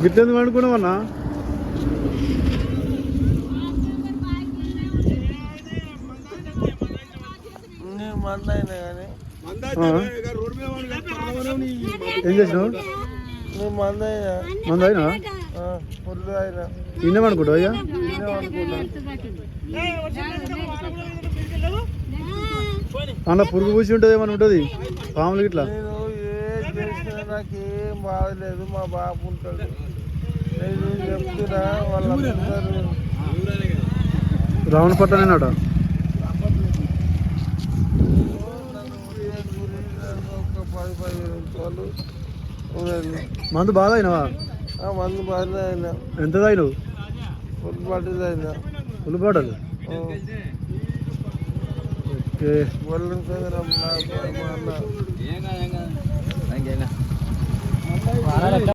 గిట్లెందుకు అనుకున్నావన్నా? ఏం చేసినావు? మంద అయినా తిన్నామనుకుంటావు అయ్యా? అన్న పురుగు పూసి ఉంటుంది ఏమని ఉంటుంది పాములు ఇట్లా? నాకేం బాధలేదు, మా బాబు ఉంటాడు. నేను చెప్తున్నా వాళ్ళందరూ రావణపట్ననేనాట. ఒక 10-15 నిమిషాలు మందు బాగా అయినావా? మందు బాగా అయినా. ఎంత తాగినావు? ఫుల్ బాటిల్ అయినా. Full bottle? ఓకే. గొల్లం సదరం నా